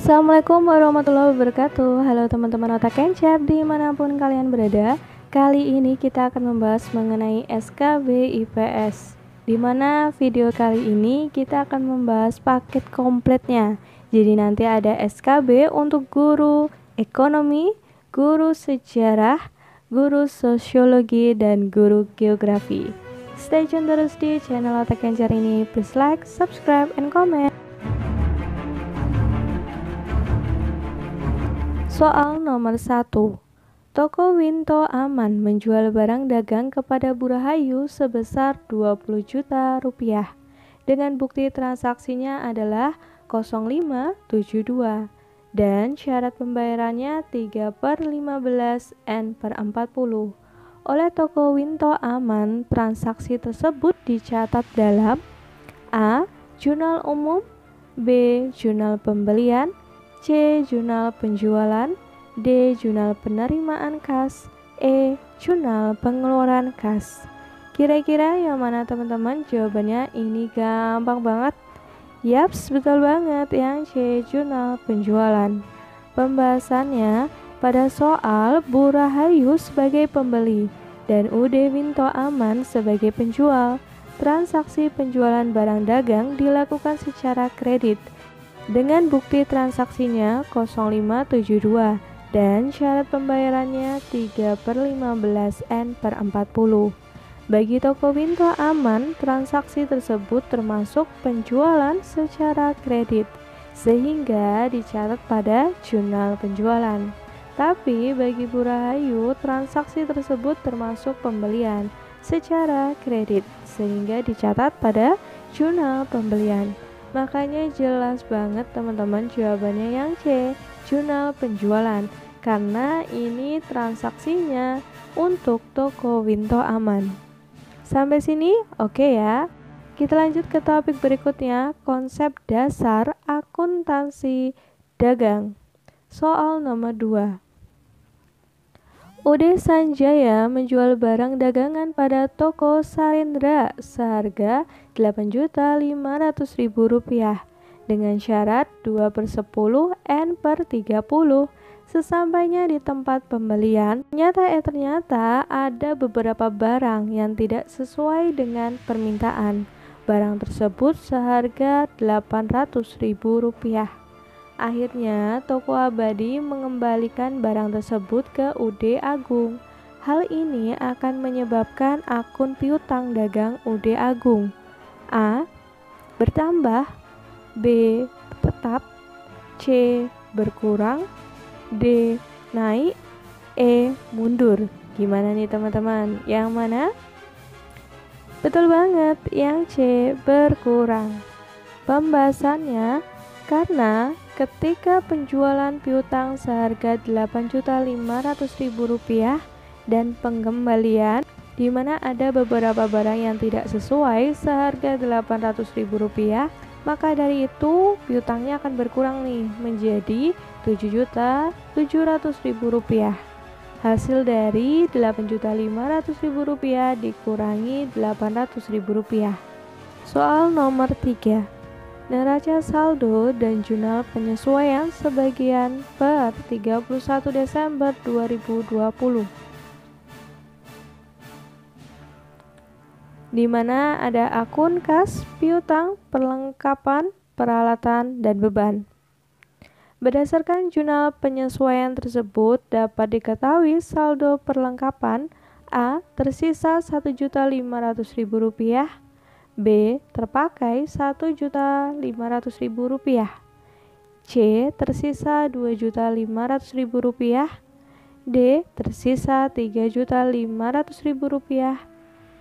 Assalamualaikum warahmatullahi wabarakatuh. Halo teman-teman otak kencap dimanapun kalian berada. Kali ini kita akan membahas mengenai SKB IPS, dimana video kali ini kita akan membahas paket kompletnya. Jadi nanti ada SKB untuk guru ekonomi, guru sejarah, guru sosiologi, dan guru geografi. Stay tune terus di channel otak kencar ini. Please like, subscribe, and comment. Soal nomor 1. Toko Winto Aman menjual barang dagang kepada Bu Rahayu sebesar 20 juta rupiah. Dengan bukti transaksinya adalah 0572 dan syarat pembayarannya 3/15 N/40. Oleh toko Winto Aman, transaksi tersebut dicatat dalam A. Jurnal umum, B. Jurnal pembelian, C. Jurnal penjualan, D. Jurnal penerimaan kas, E. Jurnal pengeluaran kas. Kira-kira yang mana teman-teman? Jawabannya ini gampang banget. Yaps, betul banget, yang C. Jurnal penjualan. Pembahasannya pada soal Bu Rahayu sebagai pembeli dan UD Winto Aman sebagai penjual. Transaksi penjualan barang dagang dilakukan secara kredit dengan bukti transaksinya 0572 dan syarat pembayarannya 3/15 N/40. Bagi toko Winto Aman, transaksi tersebut termasuk penjualan secara kredit sehingga dicatat pada jurnal penjualan. Tapi bagi Bu Rahayu, transaksi tersebut termasuk pembelian secara kredit sehingga dicatat pada jurnal pembelian. Makanya jelas banget teman-teman, jawabannya yang C, jurnal penjualan, karena ini transaksinya untuk toko Winto Aman. Sampai sini oke ya. Kita lanjut ke topik berikutnya, konsep dasar akuntansi dagang. Soal nomor 2. UD Sanjaya menjual barang dagangan pada toko Sarendra seharga Rp8.500.000 dengan syarat 2/10 N/30. Sesampainya di tempat pembelian, ternyata ada beberapa barang yang tidak sesuai dengan permintaan. Barang tersebut seharga Rp800.000. Akhirnya, toko Abadi mengembalikan barang tersebut ke UD Agung. Hal ini akan menyebabkan akun piutang dagang UD Agung A. bertambah, B. tetap, C. berkurang, D. naik, E. mundur. Gimana nih teman-teman? Yang mana? Betul banget, yang C. berkurang. Pembahasannya karena ketika penjualan piutang seharga Rp8.500.000 dan pengembalian di mana ada beberapa barang yang tidak sesuai seharga Rp800.000, maka dari itu piutangnya akan berkurang nih menjadi Rp7.700.000. Hasil dari Rp8.500.000 dikurangi Rp800.000. Soal nomor 3. Neraca saldo dan jurnal penyesuaian sebagian per 31 Desember 2020. Di mana ada akun kas, piutang, perlengkapan, peralatan, dan beban. Berdasarkan jurnal penyesuaian tersebut dapat diketahui saldo perlengkapan A. tersisa Rp1.500.000, B. terpakai Rp1.500.000, C. tersisa Rp2.500.000, D. tersisa Rp3.500.000,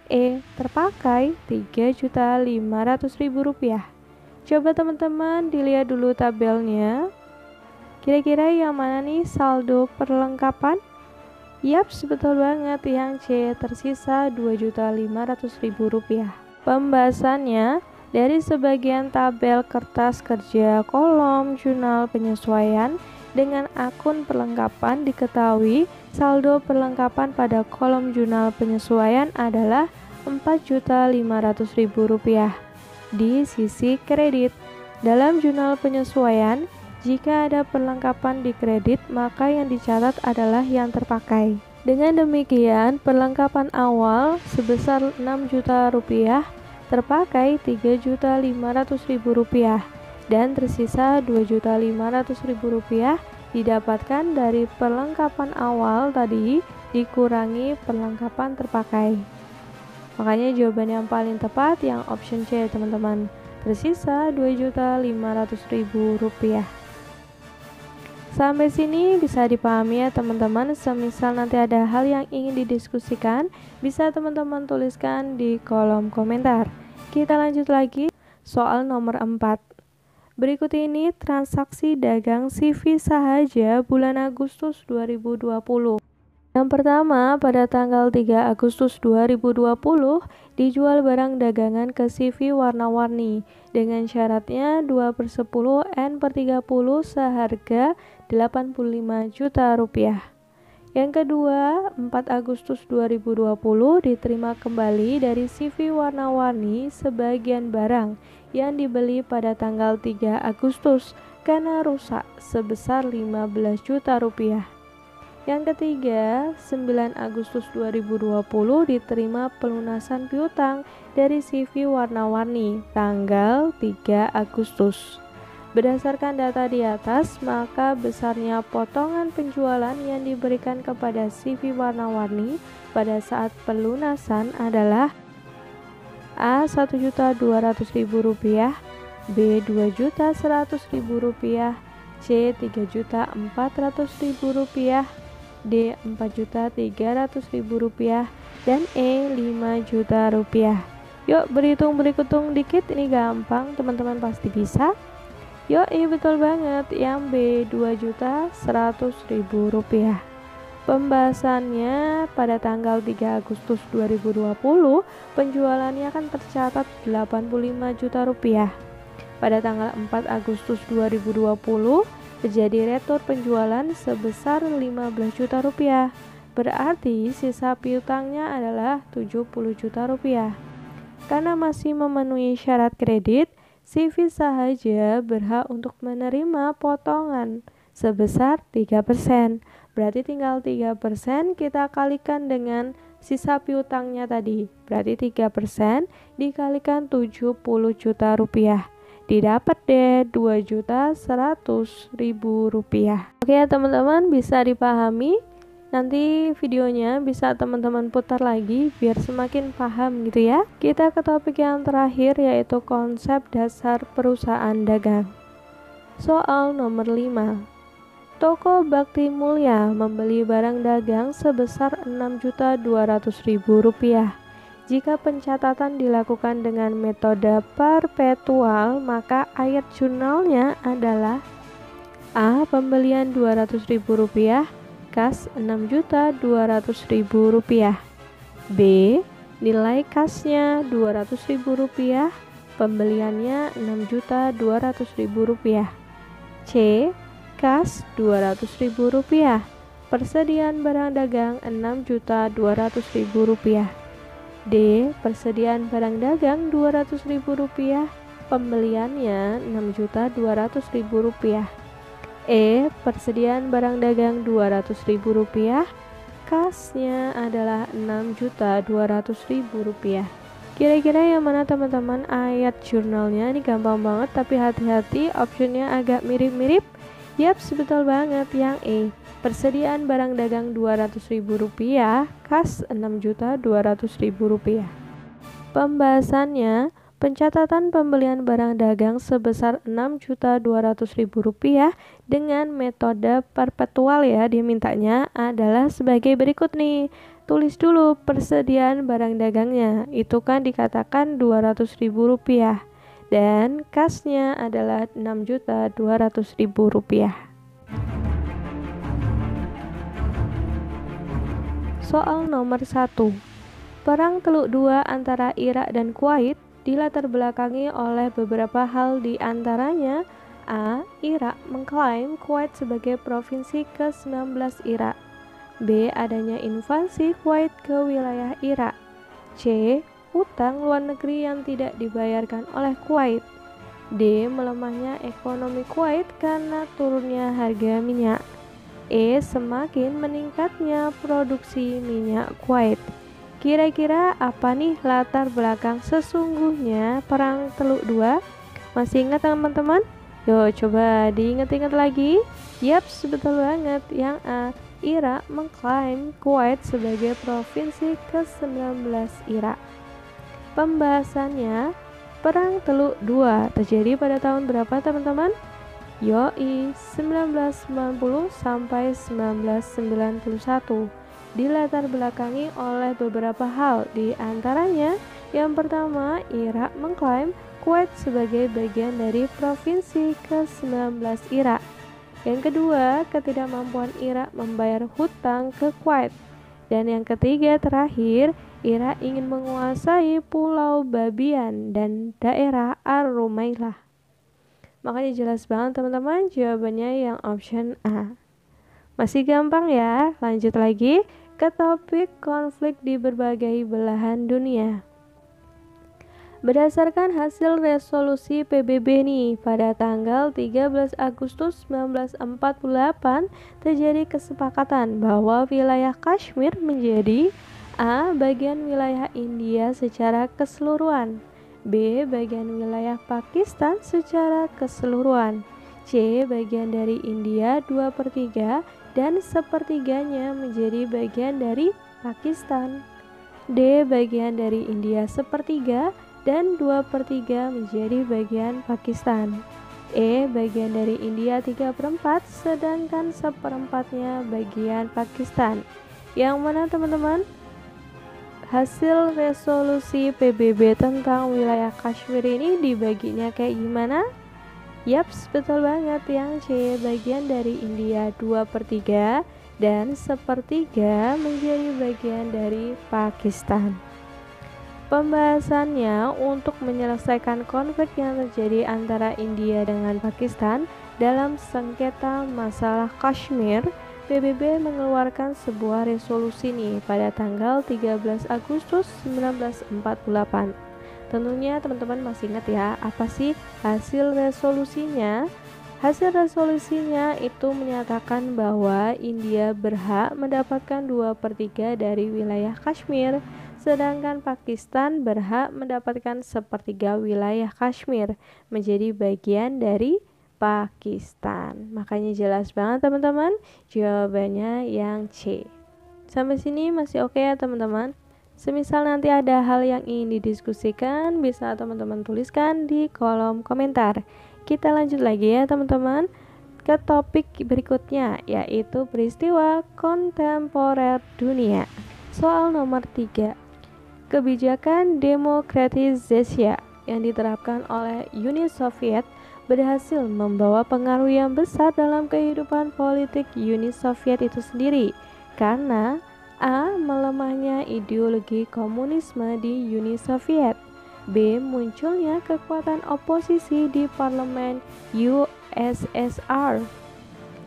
E. terpakai Rp3.500.000. Coba teman-teman dilihat dulu tabelnya. Kira-kira yang mana nih saldo perlengkapan? Yaps, betul banget, yang C. tersisa Rp2.500.000. Pembahasannya dari sebagian tabel kertas kerja kolom jurnal penyesuaian dengan akun perlengkapan diketahui saldo perlengkapan pada kolom jurnal penyesuaian adalah Rp4.500.000 di sisi kredit. Dalam jurnal penyesuaian Jika ada perlengkapan di kredit, maka yang dicatat adalah yang terpakai. Dengan demikian, perlengkapan awal sebesar 6 juta rupiah terpakai 3.500.000 rupiah dan tersisa 2.500.000 rupiah didapatkan dari perlengkapan awal tadi dikurangi perlengkapan terpakai. Makanya jawaban yang paling tepat yang option C, teman-teman. Tersisa 2.500.000 rupiah. Sampai sini bisa dipahami ya teman-teman. Semisal nanti ada hal yang ingin didiskusikan, bisa teman-teman tuliskan di kolom komentar. Kita lanjut lagi soal nomor 4. Berikut ini transaksi dagang CV Sahaja bulan Agustus 2020. Yang pertama, pada tanggal 3 Agustus 2020 dijual barang dagangan ke CV warna-warni dengan syaratnya 2/10 N/30 seharga 85 juta rupiah. Yang kedua, 4 Agustus 2020 diterima kembali dari CV warna-warni sebagian barang yang dibeli pada tanggal 3 Agustus karena rusak sebesar 15 juta rupiah. Yang ketiga, 9 Agustus 2020 diterima pelunasan piutang dari CV warna-warni tanggal 3 Agustus. Berdasarkan data di atas, maka besarnya potongan penjualan yang diberikan kepada CV warna-warni pada saat pelunasan adalah A. 1.200.000 rupiah, B. 2.100.000 rupiah, C. 3.400.000 rupiah, D. 4.300.000 rupiah, dan E. 5 juta rupiah. Yuk berhitung dikit, ini gampang, teman-teman pasti bisa. Yuk, iya betul banget, yang B. 2.100.000 rupiah. Pembahasannya pada tanggal 3 Agustus 2020, penjualannya akan tercatat 85 juta rupiah. Pada tanggal 4 Agustus 2020, terjadi retur penjualan sebesar 15 juta rupiah. Berarti sisa piutangnya adalah 70 juta rupiah. Karena masih memenuhi syarat kredit, CV Sahaja berhak untuk menerima potongan sebesar 3%. Berarti tinggal 3% kita kalikan dengan sisa piutangnya tadi. Berarti 3% dikalikan 70 juta rupiah. Didapat deh 2.100.000 rupiah. Oke ya teman-teman, bisa dipahami. Nanti videonya bisa teman-teman putar lagi biar semakin paham gitu ya. Kita ke topik yang terakhir yaitu konsep dasar perusahaan dagang. Soal nomor 5. Toko Bakti Mulya membeli barang dagang sebesar 6.200.000 rupiah. Jika pencatatan dilakukan dengan metode perpetual, maka ayat jurnalnya adalah A. Pembelian 200.000 rupiah, kas 6.200.000 rupiah. B. Nilai kasnya 200.000 rupiah, pembeliannya 6.200.000 rupiah. C. Kas 200.000 rupiah, persediaan barang dagang 6.200.000 rupiah. D. Persediaan barang dagang 200.000 rupiah, pembeliannya 6.200.000 rupiah. E. Persediaan barang dagang 200.000 rupiah, kasnya adalah 6.200.000 rupiah. Kira-kira yang mana teman-teman ayat jurnalnya? Ini gampang banget, tapi hati-hati optionnya agak mirip-mirip. Yaps, betul banget, yang E. Persediaan barang dagang 200.000 rupiah, kas 6.200.000 rupiah. Pembahasannya, pencatatan pembelian barang dagang sebesar 6.200.000 rupiah dengan metode perpetual ya, dimintanya adalah sebagai berikut nih. Tulis dulu persediaan barang dagangnya, itu kan dikatakan 200.000 rupiah. Dan kasnya adalah 6.200.000 rupiah. Soal nomor 1. Perang Teluk II antara Irak dan Kuwait dilatar belakangi oleh beberapa hal, di antaranya A. Irak mengklaim Kuwait sebagai provinsi ke-19 Irak. B. Adanya invasi Kuwait ke wilayah Irak. C. Utang luar negeri yang tidak dibayarkan oleh Kuwait. D. Melemahnya ekonomi Kuwait karena turunnya harga minyak. E. Semakin meningkatnya produksi minyak Kuwait. Kira-kira apa nih latar belakang sesungguhnya Perang Teluk II? Masih ingat teman-teman? Yuk coba diingat-ingat lagi. Yaps, betul banget. Yang A. Irak mengklaim Kuwait sebagai provinsi ke-19 Irak. Pembahasannya, Perang Teluk II terjadi pada tahun berapa teman-teman? Yoi, 1990 sampai 1991. Dilatar belakangi oleh beberapa hal, di antaranya yang pertama, Irak mengklaim Kuwait sebagai bagian dari provinsi ke-19 Irak. Yang kedua, ketidakmampuan Irak membayar hutang ke Kuwait. Dan yang ketiga terakhir, Irak ingin menguasai Pulau Babian dan daerah Ar-Rumailah. Makanya jelas banget teman-teman, jawabannya yang option A. Masih gampang ya, lanjut lagi ke topik konflik di berbagai belahan dunia. Berdasarkan hasil resolusi PBB nih, pada tanggal 13 Agustus 1948 terjadi kesepakatan bahwa wilayah Kashmir menjadi A. Bagian wilayah India secara keseluruhan, B. Bagian wilayah Pakistan secara keseluruhan, C. Bagian dari India 2/3 dan sepertiganya menjadi bagian dari Pakistan, D. Bagian dari India sepertiga dan 2/3 menjadi bagian Pakistan, E. Bagian dari India 3/4 sedangkan seperempatnya bagian Pakistan. Yang mana teman-teman? Hasil resolusi PBB tentang wilayah Kashmir ini dibaginya kayak gimana? Yaps, betul banget, yang C. Bagian dari India 2/3 dan sepertiga menjadi bagian dari Pakistan. Pembahasannya untuk menyelesaikan konflik yang terjadi antara India dengan Pakistan dalam sengketa masalah Kashmir, PBB mengeluarkan sebuah resolusi nih pada tanggal 13 Agustus 1948. Tentunya teman-teman masih ingat ya, apa sih hasil resolusinya? Hasil resolusinya itu menyatakan bahwa India berhak mendapatkan 2/3 dari wilayah Kashmir, sedangkan Pakistan berhak mendapatkan sepertiga wilayah Kashmir menjadi bagian dari Pakistan. Makanya jelas banget teman-teman, jawabannya yang C. Sampai sini masih oke ya teman-teman? Semisal nanti ada hal yang ingin didiskusikan, bisa teman-teman tuliskan di kolom komentar. Kita lanjut lagi ya teman-teman ke topik berikutnya, yaitu peristiwa kontemporer dunia. Soal nomor 3. Kebijakan demokratisasi yang diterapkan oleh Uni Soviet berhasil membawa pengaruh yang besar dalam kehidupan politik Uni Soviet itu sendiri, karena A. Melemahnya ideologi komunisme di Uni Soviet, B. Munculnya kekuatan oposisi di parlemen USSR,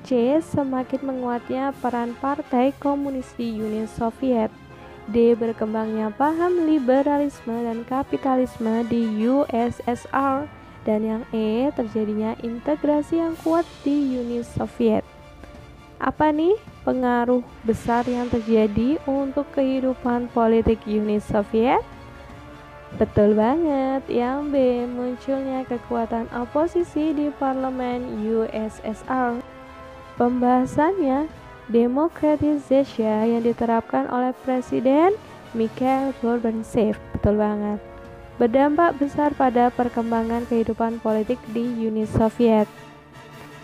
C. Semakin menguatnya peran partai komunis di Uni Soviet, D. Berkembangnya paham liberalisme dan kapitalisme di USSR, dan yang E. Terjadinya integrasi yang kuat di Uni Soviet. Apa nih pengaruh besar yang terjadi untuk kehidupan politik Uni Soviet? Betul banget, yang B. Munculnya kekuatan oposisi di parlemen USSR. Pembahasannya, demokratisasi yang diterapkan oleh Presiden Mikhail Gorbachev. Betul banget. Berdampak besar pada perkembangan kehidupan politik di Uni Soviet.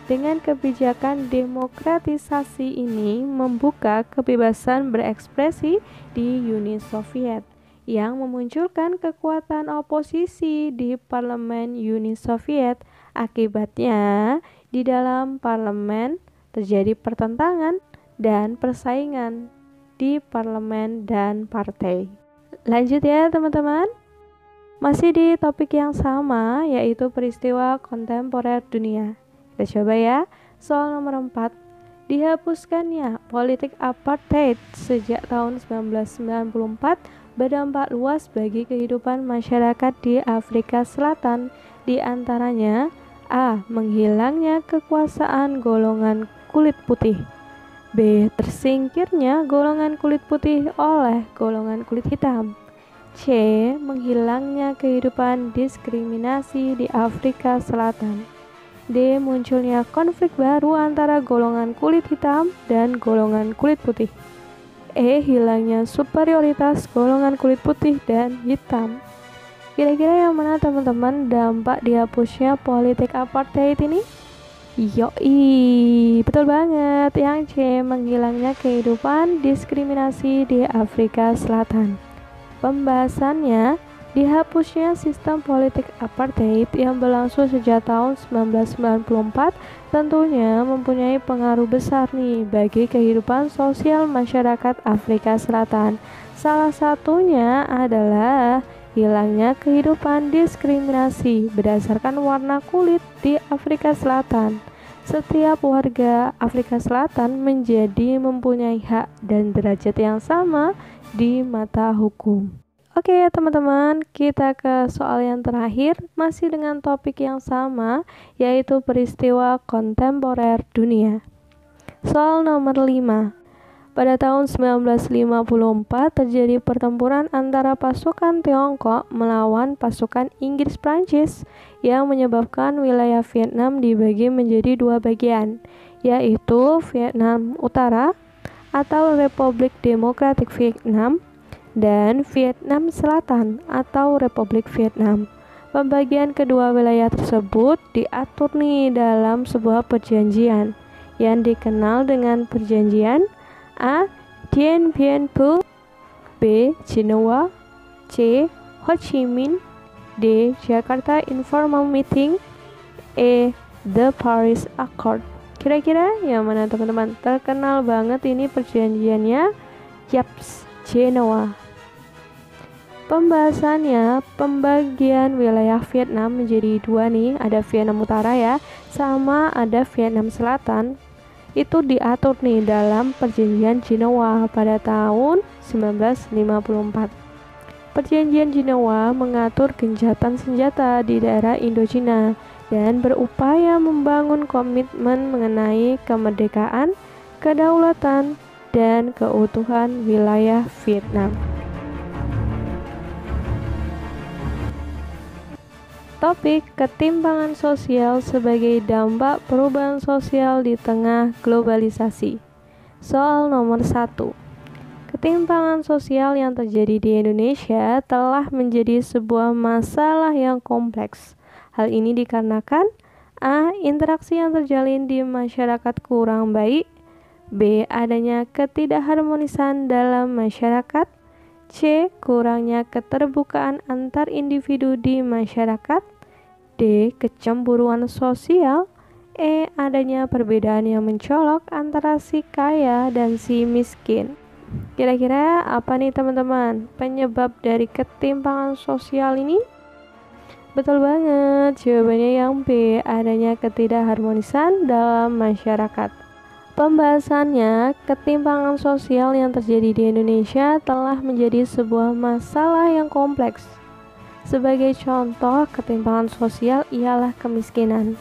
Dengan kebijakan demokratisasi ini membuka kebebasan berekspresi di Uni Soviet yang memunculkan kekuatan oposisi di parlemen Uni Soviet. Akibatnya, di dalam parlemen terjadi pertentangan dan persaingan di parlemen dan partai. Lanjut ya teman-teman. Masih di topik yang sama, yaitu peristiwa kontemporer dunia. Kita coba ya. Soal nomor 4. Dihapuskannya politik apartheid sejak tahun 1994 berdampak luas bagi kehidupan masyarakat di Afrika Selatan, di antaranya A. Menghilangnya kekuasaan golongan kulit putih, B. Tersingkirnya golongan kulit putih oleh golongan kulit hitam, C. Menghilangnya kehidupan diskriminasi di Afrika Selatan, D. Munculnya konflik baru antara golongan kulit hitam dan golongan kulit putih, E. Hilangnya superioritas golongan kulit putih dan hitam. Kira-kira yang mana teman-teman dampak dihapusnya politik apartheid ini? Yoi, betul banget. Yang C. Menghilangnya kehidupan diskriminasi di Afrika Selatan. Pembahasannya, dihapusnya sistem politik apartheid yang berlangsung sejak tahun 1994 tentunya mempunyai pengaruh besar nih bagi kehidupan sosial masyarakat Afrika Selatan. Salah satunya adalah hilangnya kehidupan diskriminasi berdasarkan warna kulit di Afrika Selatan. Setiap warga Afrika Selatan mempunyai hak dan derajat yang sama di mata hukum. Oke ya teman-teman, kita ke soal yang terakhir, masih dengan topik yang sama, yaitu peristiwa kontemporer dunia. Soal nomor 5. Pada tahun 1954 terjadi pertempuran antara pasukan Tiongkok melawan pasukan Inggris-Prancis yang menyebabkan wilayah Vietnam dibagi menjadi dua bagian, yaitu Vietnam Utara atau Republik Demokratik Vietnam dan Vietnam Selatan atau Republik Vietnam. Pembagian kedua wilayah tersebut diatur nih dalam sebuah perjanjian yang dikenal dengan perjanjian A. Dien Bien Phu, B. Genoa, C. Ho Chi Minh, D. Jakarta Informal Meeting, E. The Paris Accord. Kira-kira yang mana teman-teman? Terkenal banget ini perjanjiannya. Yaps, Genoa. Pembahasannya, pembagian wilayah Vietnam menjadi dua nih, ada Vietnam Utara ya, sama ada Vietnam Selatan. Itu diatur nih dalam perjanjian Genoa pada tahun 1954. Perjanjian Genoa mengatur gencatan senjata di daerah Indochina dan berupaya membangun komitmen mengenai kemerdekaan, kedaulatan, dan keutuhan wilayah Vietnam. Topik ketimpangan sosial sebagai dampak perubahan sosial di tengah globalisasi. Soal nomor 1. Ketimpangan sosial yang terjadi di Indonesia telah menjadi sebuah masalah yang kompleks. Hal ini dikarenakan A. Interaksi yang terjalin di masyarakat kurang baik, B. Adanya ketidakharmonisan dalam masyarakat, C. Kurangnya keterbukaan antar individu di masyarakat, D. Kecemburuan sosial, E. Adanya perbedaan yang mencolok antara si kaya dan si miskin. Kira-kira apa nih teman-teman penyebab dari ketimpangan sosial ini? Betul banget, jawabannya yang B. Adanya ketidakharmonisan dalam masyarakat. Pembahasannya, ketimpangan sosial yang terjadi di Indonesia telah menjadi sebuah masalah yang kompleks. Sebagai contoh, ketimpangan sosial ialah kemiskinan.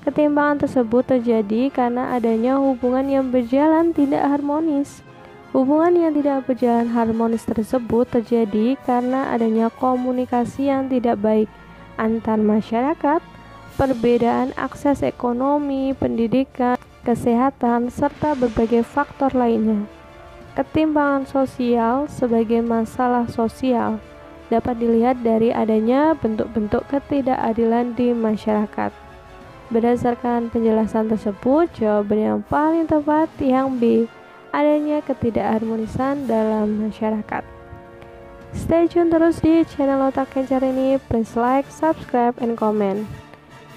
Ketimpangan tersebut terjadi karena adanya hubungan yang berjalan tidak harmonis. Hubungan yang tidak berjalan harmonis tersebut terjadi karena adanya komunikasi yang tidak baik antar masyarakat, perbedaan akses ekonomi, pendidikan, kesehatan, serta berbagai faktor lainnya. Ketimpangan sosial sebagai masalah sosial dapat dilihat dari adanya bentuk-bentuk ketidakadilan di masyarakat. Berdasarkan penjelasan tersebut, jawaban yang paling tepat yang B, adanya ketidakharmonisan dalam masyarakat. Stay tune terus di channel Otak Kencar ini, please like, subscribe, and comment.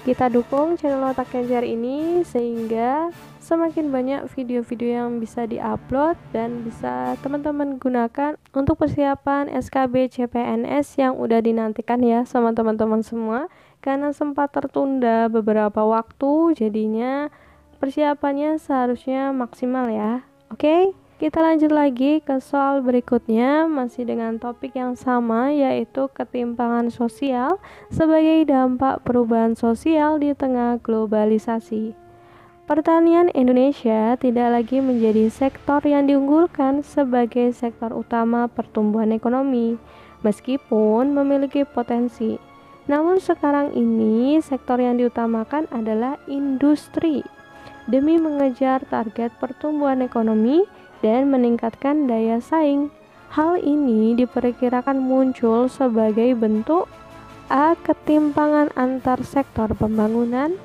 Kita dukung channel Otak Kencar ini sehingga semakin banyak video-video yang bisa diupload dan bisa teman-teman gunakan untuk persiapan SKB CPNS yang udah dinantikan ya sama teman-teman semua, karena sempat tertunda beberapa waktu jadinya persiapannya seharusnya maksimal ya. Oke, Kita lanjut lagi ke soal berikutnya, masih dengan topik yang sama, yaitu ketimpangan sosial sebagai dampak perubahan sosial di tengah globalisasi. Pertanian Indonesia tidak lagi menjadi sektor yang diunggulkan sebagai sektor utama pertumbuhan ekonomi, meskipun memiliki potensi. Namun sekarang ini sektor yang diutamakan adalah industri demi mengejar target pertumbuhan ekonomi dan meningkatkan daya saing. Hal ini diperkirakan muncul sebagai bentuk A. Ketimpangan antar sektor pembangunan,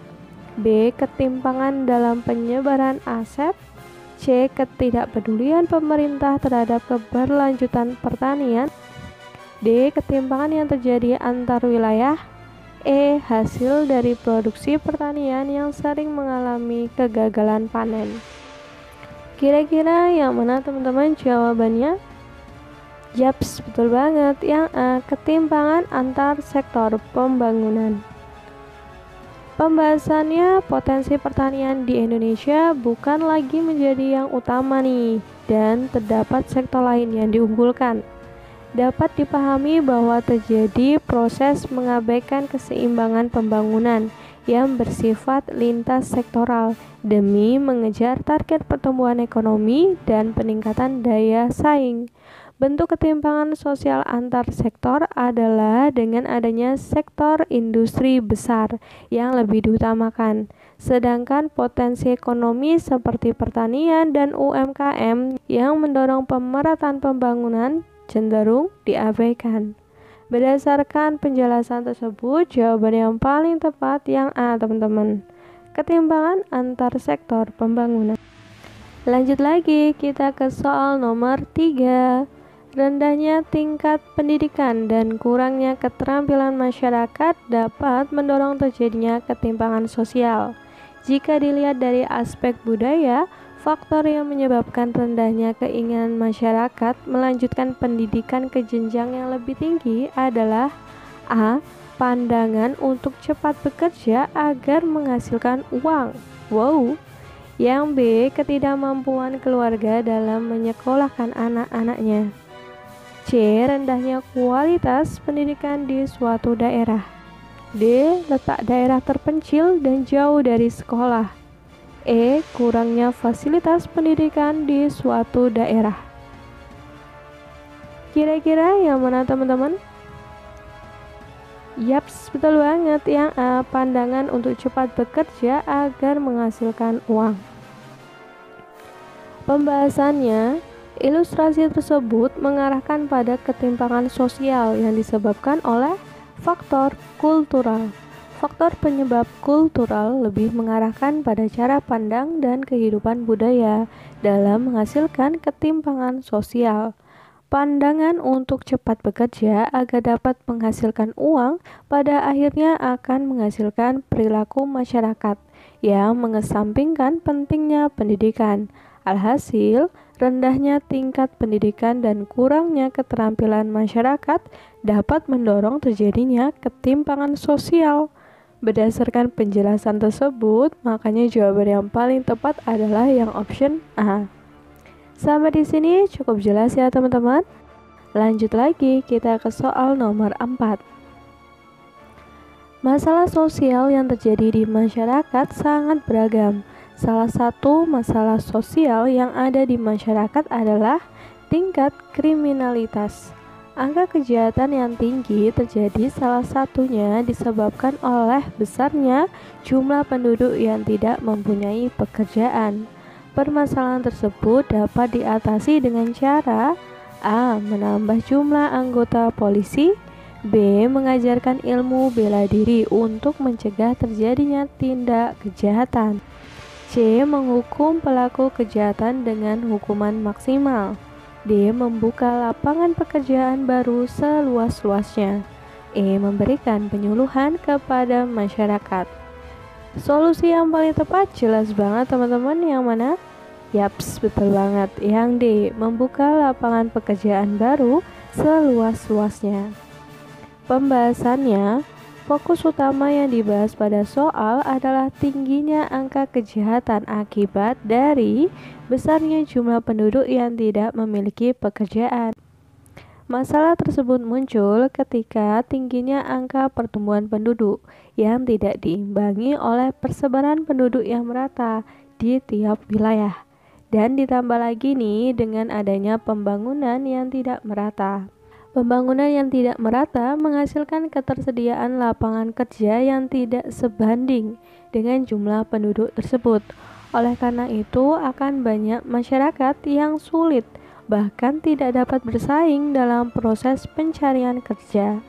B. Ketimpangan dalam penyebaran aset, C. Ketidakpedulian pemerintah terhadap keberlanjutan pertanian, D. Ketimpangan yang terjadi antar wilayah, E. Hasil dari produksi pertanian yang sering mengalami kegagalan panen. Kira-kira yang mana teman-teman jawabannya? Yaps, betul banget. Yang A. Ketimpangan antar sektor pembangunan. Pembahasannya, potensi pertanian di Indonesia bukan lagi menjadi yang utama nih, dan terdapat sektor lain yang diunggulkan. Dapat dipahami bahwa terjadi proses mengabaikan keseimbangan pembangunan yang bersifat lintas sektoral demi mengejar target pertumbuhan ekonomi dan peningkatan daya saing. Bentuk ketimpangan sosial antar sektor adalah dengan adanya sektor industri besar yang lebih diutamakan, sedangkan potensi ekonomi seperti pertanian dan UMKM yang mendorong pemerataan pembangunan cenderung diabaikan. Berdasarkan penjelasan tersebut, jawaban yang paling tepat yang A, teman-teman. Ketimpangan antar sektor pembangunan. Lanjut lagi, kita ke soal nomor 3. Rendahnya tingkat pendidikan dan kurangnya keterampilan masyarakat dapat mendorong terjadinya ketimpangan sosial. Jika dilihat dari aspek budaya, faktor yang menyebabkan rendahnya keinginan masyarakat melanjutkan pendidikan ke jenjang yang lebih tinggi adalah A. Pandangan untuk cepat bekerja agar menghasilkan uang. Wow. Yang B. Ketidakmampuan keluarga dalam menyekolahkan anak-anaknya. C. Rendahnya kualitas pendidikan di suatu daerah. D. Letak daerah terpencil dan jauh dari sekolah. E. Kurangnya fasilitas pendidikan di suatu daerah. Kira-kira yang mana teman-teman? Yaps, betul banget. Yang A. Pandangan untuk cepat bekerja agar menghasilkan uang. Pembahasannya, ilustrasi tersebut mengarahkan pada ketimpangan sosial yang disebabkan oleh faktor kultural. Faktor penyebab kultural lebih mengarahkan pada cara pandang dan kehidupan budaya dalam menghasilkan ketimpangan sosial. Pandangan untuk cepat bekerja agar dapat menghasilkan uang pada akhirnya akan menghasilkan perilaku masyarakat yang mengesampingkan pentingnya pendidikan. Alhasil, rendahnya tingkat pendidikan dan kurangnya keterampilan masyarakat dapat mendorong terjadinya ketimpangan sosial. Berdasarkan penjelasan tersebut, makanya jawaban yang paling tepat adalah yang option A. Sampai di sini cukup jelas ya teman-teman. Lanjut lagi, kita ke soal nomor 4. Masalah sosial yang terjadi di masyarakat sangat beragam. Salah satu masalah sosial yang ada di masyarakat adalah tingkat kriminalitas. Angka kejahatan yang tinggi terjadi salah satunya disebabkan oleh besarnya jumlah penduduk yang tidak mempunyai pekerjaan. Permasalahan tersebut dapat diatasi dengan cara A. Menambah jumlah anggota polisi, B. Mengajarkan ilmu bela diri untuk mencegah terjadinya tindak kejahatan, C. Menghukum pelaku kejahatan dengan hukuman maksimal, D. Membuka lapangan pekerjaan baru seluas-luasnya, E. Memberikan penyuluhan kepada masyarakat. Solusi yang paling tepat jelas banget teman-teman, yang mana? Yaps, betul banget. Yang D. Membuka lapangan pekerjaan baru seluas-luasnya. Pembahasannya, Fokus utama yang dibahas pada soal adalah tingginya angka kejahatan akibat dari besarnya jumlah penduduk yang tidak memiliki pekerjaan. Masalah tersebut muncul ketika tingginya angka pertumbuhan penduduk yang tidak diimbangi oleh persebaran penduduk yang merata di tiap wilayah. Dan ditambah lagi nih dengan adanya pembangunan yang tidak merata. Pembangunan yang tidak merata menghasilkan ketersediaan lapangan kerja yang tidak sebanding dengan jumlah penduduk tersebut. Oleh karena itu, akan banyak masyarakat yang sulit bahkan tidak dapat bersaing dalam proses pencarian kerja.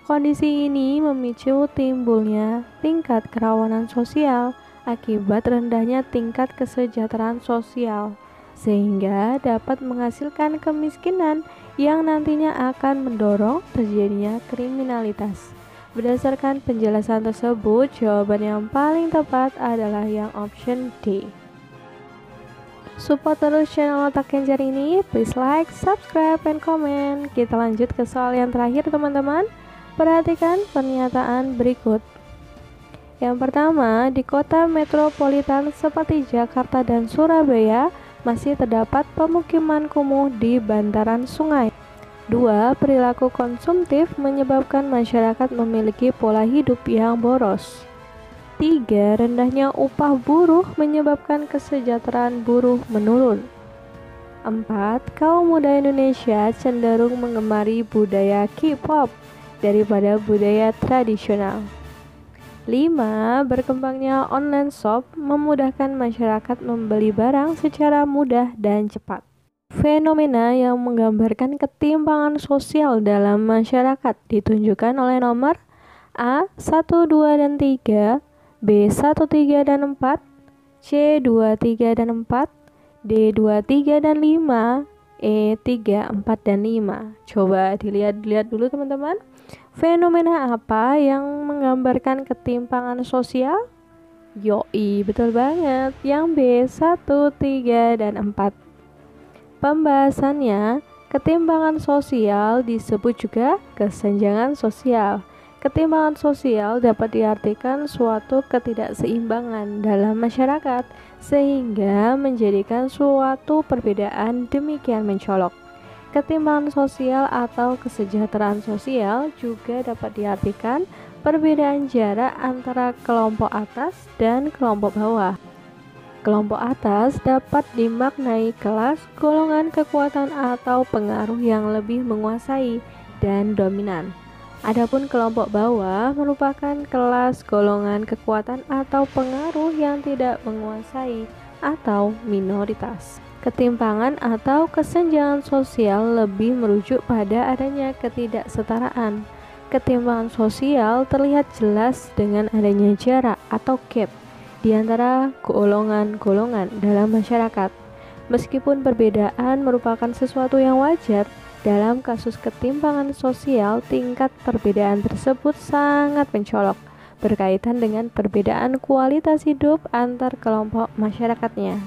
Kondisi ini memicu timbulnya tingkat kerawanan sosial akibat rendahnya tingkat kesejahteraan sosial, sehingga dapat menghasilkan kemiskinan yang nantinya akan mendorong terjadinya kriminalitas. Berdasarkan penjelasan tersebut, jawaban yang paling tepat adalah yang option D. Support terus channel Otak Kencer ini, please like, subscribe, and comment. Kita lanjut ke soal yang terakhir teman-teman. Perhatikan pernyataan berikut. Yang pertama, di kota metropolitan seperti Jakarta dan Surabaya masih terdapat pemukiman kumuh di bantaran sungai. 2. Perilaku konsumtif menyebabkan masyarakat memiliki pola hidup yang boros. 3. Rendahnya upah buruh menyebabkan kesejahteraan buruh menurun. 4. Kaum muda Indonesia cenderung mengemari budaya K-pop daripada budaya tradisional. 5. Berkembangnya online shop memudahkan masyarakat membeli barang secara mudah dan cepat. Fenomena yang menggambarkan ketimpangan sosial dalam masyarakat ditunjukkan oleh nomor A. 1, 2, dan 3, B. 1, 3, dan 4, C. 2, 3, dan 4, D. 2, 3, dan 5, E. 3, 4, dan 5. Coba dilihat dulu teman-teman. Fenomena apa yang menggambarkan ketimpangan sosial? Yoi, betul banget. Yang B. 1, 3, dan 4. Pembahasannya, ketimpangan sosial disebut juga kesenjangan sosial. Ketimpangan sosial dapat diartikan suatu ketidakseimbangan dalam masyarakat sehingga menjadikan suatu perbedaan demikian mencolok. Ketimpangan sosial atau kesejahteraan sosial juga dapat diartikan perbedaan jarak antara kelompok atas dan kelompok bawah. Kelompok atas dapat dimaknai kelas, golongan, kekuatan, atau pengaruh yang lebih menguasai dan dominan. Adapun kelompok bawah merupakan kelas, golongan, kekuatan, atau pengaruh yang tidak menguasai atau minoritas. Ketimpangan atau kesenjangan sosial lebih merujuk pada adanya ketidaksetaraan. Ketimpangan sosial terlihat jelas dengan adanya jarak atau gap di antara golongan-golongan dalam masyarakat. Meskipun perbedaan merupakan sesuatu yang wajar, dalam kasus ketimpangan sosial, tingkat perbedaan tersebut sangat mencolok, berkaitan dengan perbedaan kualitas hidup antar kelompok masyarakatnya.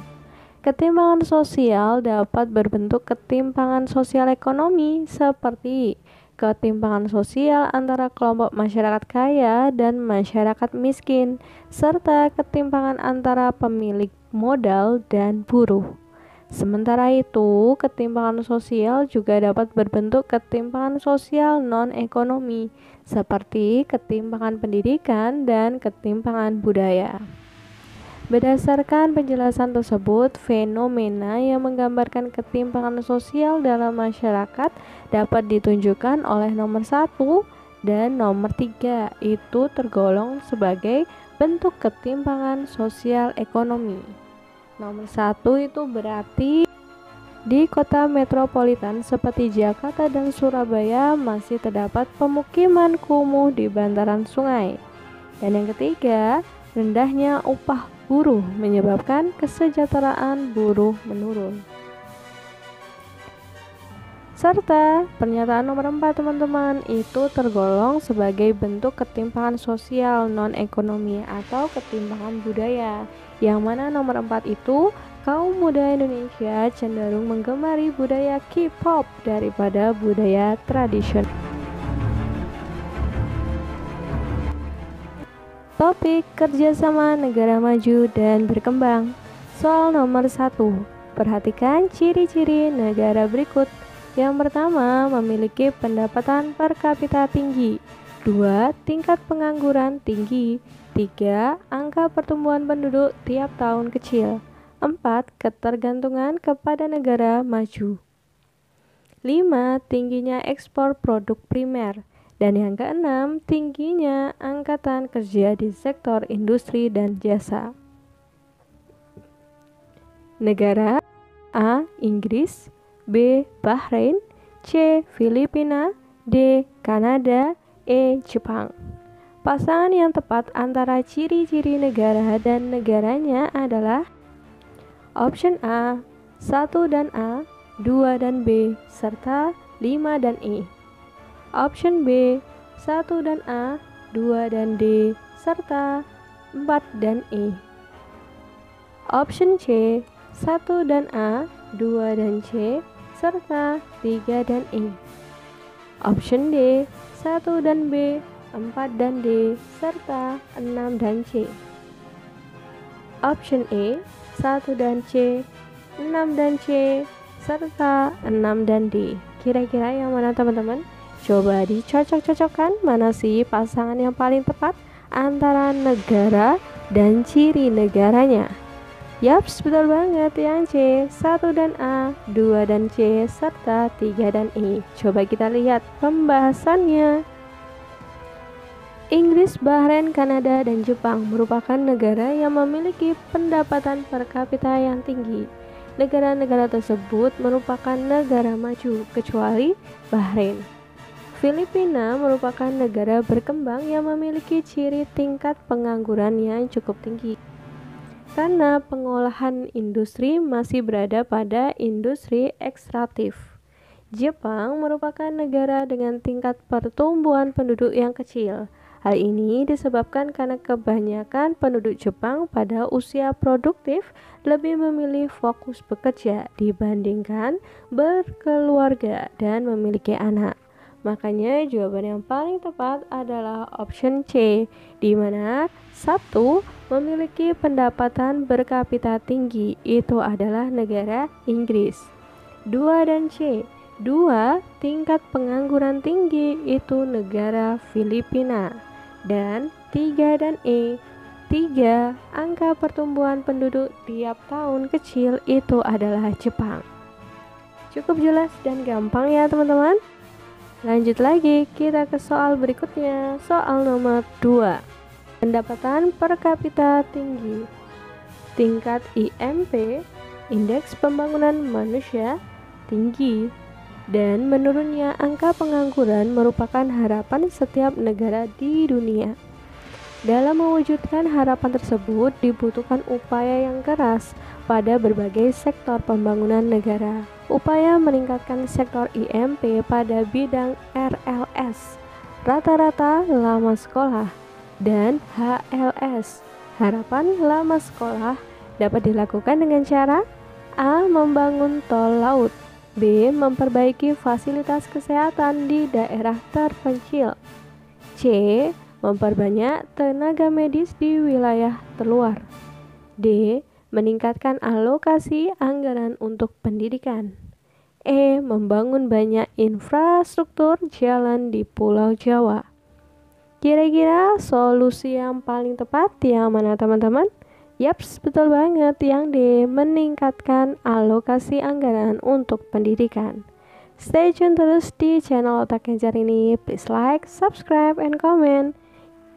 Ketimpangan sosial dapat berbentuk ketimpangan sosial ekonomi, seperti ketimpangan sosial antara kelompok masyarakat kaya dan masyarakat miskin, serta ketimpangan antara pemilik modal dan buruh. Sementara itu, ketimpangan sosial juga dapat berbentuk ketimpangan sosial non-ekonomi, seperti ketimpangan pendidikan dan ketimpangan budaya. Berdasarkan penjelasan tersebut, fenomena yang menggambarkan ketimpangan sosial dalam masyarakat dapat ditunjukkan oleh nomor 1 dan nomor 3, itu tergolong sebagai bentuk ketimpangan sosial ekonomi. Nomor 1 itu berarti di kota metropolitan seperti Jakarta dan Surabaya masih terdapat pemukiman kumuh di bantaran sungai. Dan yang ketiga, rendahnya upah buruh menyebabkan kesejahteraan buruh menurun. Serta pernyataan nomor 4 teman-teman, itu tergolong sebagai bentuk ketimpangan sosial non-ekonomi atau ketimpangan budaya, yang mana nomor 4 itu kaum muda Indonesia cenderung menggemari budaya K-pop daripada budaya tradisional. Topik kerjasama negara maju dan berkembang. Soal nomor 1. Perhatikan ciri-ciri negara berikut. Yang pertama, memiliki pendapatan per kapita tinggi. 2. Tingkat pengangguran tinggi. 3. Angka pertumbuhan penduduk tiap tahun kecil. 4. Ketergantungan kepada negara maju. 5. Tingginya ekspor produk primer. Dan yang keenam, tingginya angkatan kerja di sektor industri dan jasa. Negara: A. Inggris, B. Bahrain, C. Filipina, D. Kanada, E. Jepang. Pasangan yang tepat antara ciri-ciri negara dan negaranya adalah option A, 1 dan A, 2 dan B, serta 5 dan E. Option B, 1 dan A, 2 dan D, serta 4 dan E. Option C, 1 dan A, 2 dan C, serta 3 dan E. Option D, 1 dan B, 4 dan D, serta 6 dan C. Option E, 1 dan C, 6 dan C, serta 6 dan D. Kira-kira yang mana teman-teman? Coba dicocok-cocokkan mana sih pasangan yang paling tepat antara negara dan ciri negaranya. Yaps, betul banget yang C, 1 dan A, 2 dan C, serta 3 dan E. Coba kita lihat pembahasannya. Inggris, Bahrain, Kanada, dan Jepang merupakan negara yang memiliki pendapatan per kapita yang tinggi. Negara-negara tersebut merupakan negara maju, kecuali Bahrain. Filipina merupakan negara berkembang yang memiliki ciri tingkat pengangguran yang cukup tinggi karena pengolahan industri masih berada pada industri ekstraktif. Jepang merupakan negara dengan tingkat pertumbuhan penduduk yang kecil. Hal ini disebabkan karena kebanyakan penduduk Jepang pada usia produktif lebih memilih fokus bekerja dibandingkan berkeluarga dan memiliki anak. Makanya jawaban yang paling tepat adalah option C, di mana 1 memiliki pendapatan berkapita tinggi, itu adalah negara Inggris. 2 dan C, 2 tingkat pengangguran tinggi, itu negara Filipina. Dan 3 dan E, 3 angka pertumbuhan penduduk tiap tahun kecil, itu adalah Jepang. Cukup jelas dan gampang ya teman-teman. Lanjut lagi, kita ke soal berikutnya. Soal nomor 2. Pendapatan per kapita tinggi. Tingkat IMP, Indeks Pembangunan Manusia, tinggi. Dan menurunnya angka pengangguran merupakan harapan setiap negara di dunia. Dalam mewujudkan harapan tersebut dibutuhkan upaya yang keras pada berbagai sektor pembangunan negara. Upaya meningkatkan sektor IMP pada bidang RLS, rata-rata lama sekolah, dan HLS, harapan lama sekolah, dapat dilakukan dengan cara A. Membangun tol laut, B. Memperbaiki fasilitas kesehatan di daerah terpencil, C. Memperbanyak tenaga medis di wilayah terluar, D. Meningkatkan alokasi anggaran untuk pendidikan, E. Membangun banyak infrastruktur jalan di Pulau Jawa. Kira-kira solusi yang paling tepat yang mana teman-teman? Yaps, betul banget yang D. Meningkatkan alokasi anggaran untuk pendidikan. Stay tune terus di channel Otak Kencar ini. Please like, subscribe, and comment.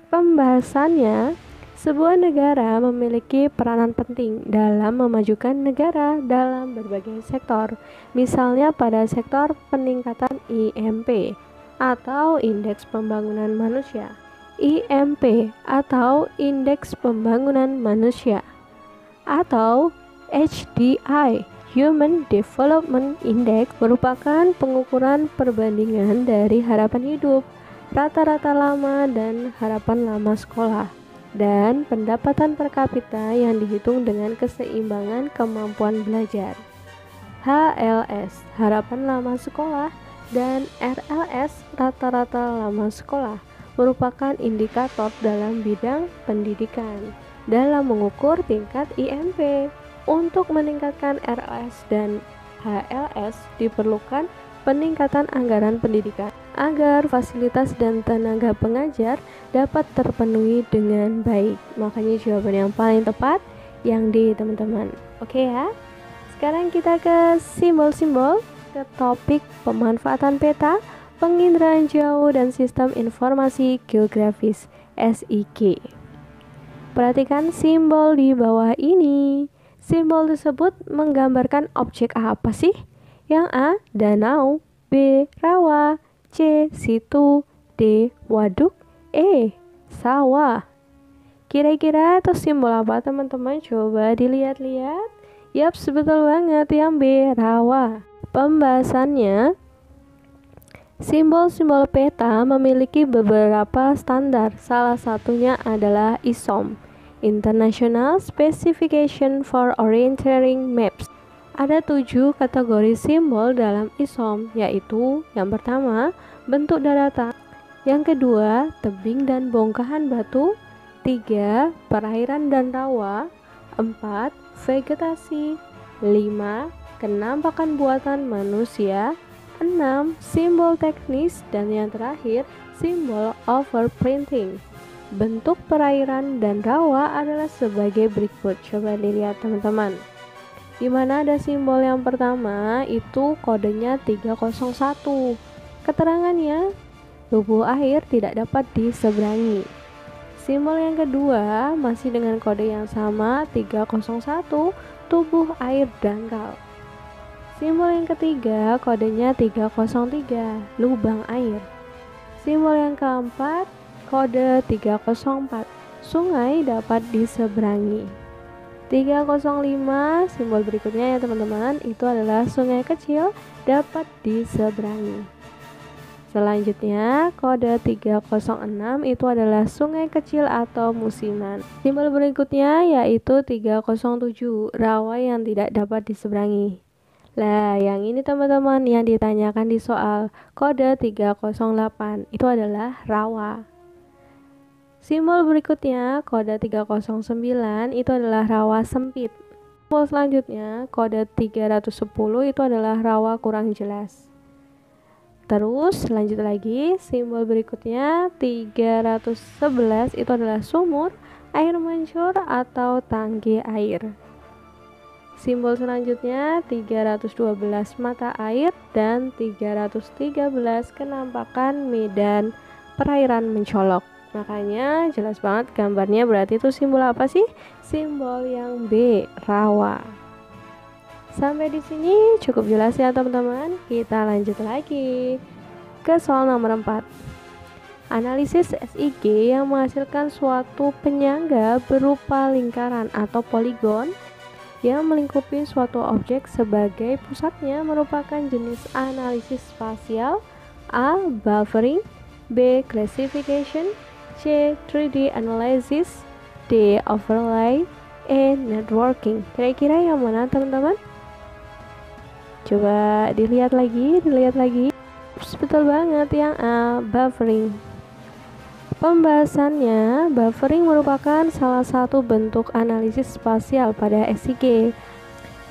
Pembahasannya, sebuah negara memiliki peranan penting dalam memajukan negara dalam berbagai sektor, misalnya pada sektor peningkatan IMP atau Indeks Pembangunan Manusia. IMP atau Indeks Pembangunan Manusia atau HDI, Human Development Index, merupakan pengukuran perbandingan dari harapan hidup, rata-rata lama dan harapan lama sekolah, dan pendapatan per kapita yang dihitung dengan keseimbangan kemampuan belajar. HLS, harapan lama sekolah, dan RLS, rata-rata lama sekolah, merupakan indikator dalam bidang pendidikan dalam mengukur tingkat IMP. Untuk meningkatkan RLS dan HLS diperlukan peningkatan anggaran pendidikan agar fasilitas dan tenaga pengajar dapat terpenuhi dengan baik. Makanya jawaban yang paling tepat yang D, teman-teman. Oke ya. Sekarang kita ke simbol-simbol, ke topik pemanfaatan peta, penginderaan jauh dan sistem informasi geografis SIG. Perhatikan simbol di bawah ini. Simbol tersebut menggambarkan objek apa sih? Yang A, danau, B, rawa, C, situ, D, waduk, E, sawah. Kira-kira itu simbol apa, teman-teman? Coba dilihat-lihat. Yap, betul banget, yang B, rawa. Pembahasannya, simbol-simbol peta memiliki beberapa standar. Salah satunya adalah ISOM, International Specification for Orienteering Maps. Ada 7 kategori simbol dalam ISOM, yaitu yang pertama, bentuk daratan, yang kedua, tebing dan bongkahan batu, 3, perairan dan rawa, 4, vegetasi, 5, kenampakan buatan manusia, 6, simbol teknis, dan yang terakhir, simbol overprinting. Bentuk perairan dan rawa adalah sebagai berikut. Coba dilihat, teman-teman. Di mana ada simbol yang pertama, itu kodenya 301. Keterangannya, tubuh air tidak dapat diseberangi. Simbol yang kedua masih dengan kode yang sama, 301, tubuh air dangkal. Simbol yang ketiga kodenya 303, lubang air. Simbol yang keempat kode 304, sungai dapat diseberangi. 305, simbol berikutnya ya teman-teman, itu adalah sungai kecil dapat diseberangi. Selanjutnya, kode 306 itu adalah sungai kecil atau musiman. Simbol berikutnya yaitu 307, rawa yang tidak dapat diseberangi. Lah, yang ini teman-teman yang ditanyakan di soal kode 308 itu adalah rawa. Simbol berikutnya kode 309 itu adalah rawa sempit. Simbol selanjutnya kode 310 itu adalah rawa kurang jelas. Terus lanjut lagi, simbol berikutnya 311 itu adalah sumur, air mancur atau tangki air. Simbol selanjutnya 312 mata air dan 313 kenampakan medan perairan mencolok. Makanya jelas banget gambarnya, berarti itu simbol apa sih? Simbol yang B, rawa. Sampai di sini cukup jelas ya teman-teman. Kita lanjut lagi ke soal nomor 4. Analisis SIG yang menghasilkan suatu penyangga berupa lingkaran atau poligon yang melingkupi suatu objek sebagai pusatnya merupakan jenis analisis spasial. A. Buffering, B. Classification, C. 3D analysis, D. Overlay, E. Networking. Kira-kira yang mana teman-teman? Coba dilihat lagi. Betul banget, yang A, buffering. Pembahasannya, buffering merupakan salah satu bentuk analisis spasial pada SIG.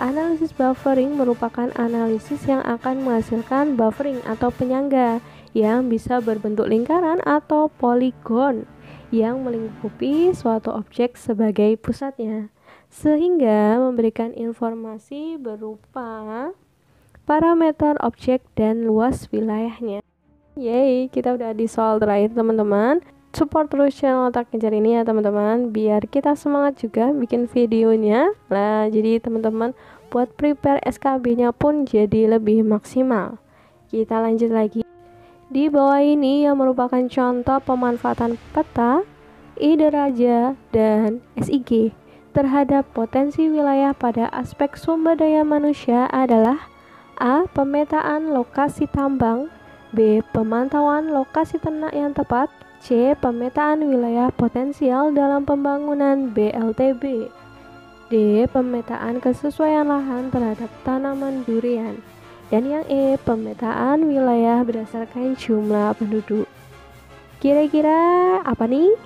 Analisis buffering merupakan analisis yang akan menghasilkan buffering atau penyangga yang bisa berbentuk lingkaran atau poligon yang melingkupi suatu objek sebagai pusatnya, sehingga memberikan informasi berupa parameter objek dan luas wilayahnya. Yeay, kita udah di soal terakhir teman-teman. Support terus channel Otak Kencer ini ya teman-teman, biar kita semangat juga bikin videonya. Nah, jadi teman-teman buat prepare SKB-nya pun jadi lebih maksimal. Kita lanjut lagi. Di bawah ini yang merupakan contoh pemanfaatan peta, ide raja, dan SIG terhadap potensi wilayah pada aspek sumber daya manusia adalah A. Pemetaan lokasi tambang, B. Pemantauan lokasi ternak yang tepat, C. Pemetaan wilayah potensial dalam pembangunan BLTB, D. Pemetaan kesesuaian lahan terhadap tanaman durian, dan yang E. Pemetaan wilayah berdasarkan jumlah penduduk. Kira-kira apa nih?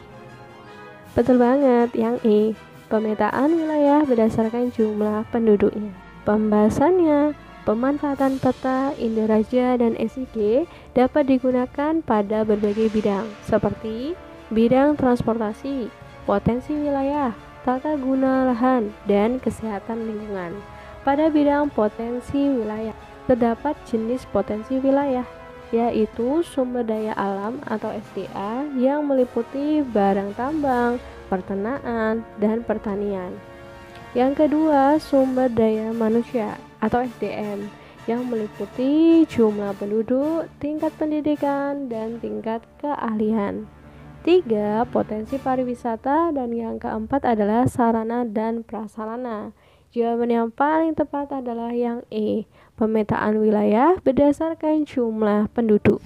Betul banget, yang E. Pemetaan wilayah berdasarkan jumlah penduduknya. Pembahasannya, pemanfaatan peta, Indaraja, dan SIG dapat digunakan pada berbagai bidang, seperti bidang transportasi, potensi wilayah, tata guna lahan, dan kesehatan lingkungan. Pada bidang potensi wilayah, terdapat jenis potensi wilayah, yaitu sumber daya alam atau SDA yang meliputi barang tambang, peternakan, dan pertanian. Yang kedua, sumber daya manusia atau SDM yang meliputi jumlah penduduk, tingkat pendidikan, dan tingkat keahlian. Tiga, potensi pariwisata, dan yang keempat adalah sarana dan prasarana. Jawaban yang paling tepat adalah yang E, pemetaan wilayah berdasarkan jumlah penduduk.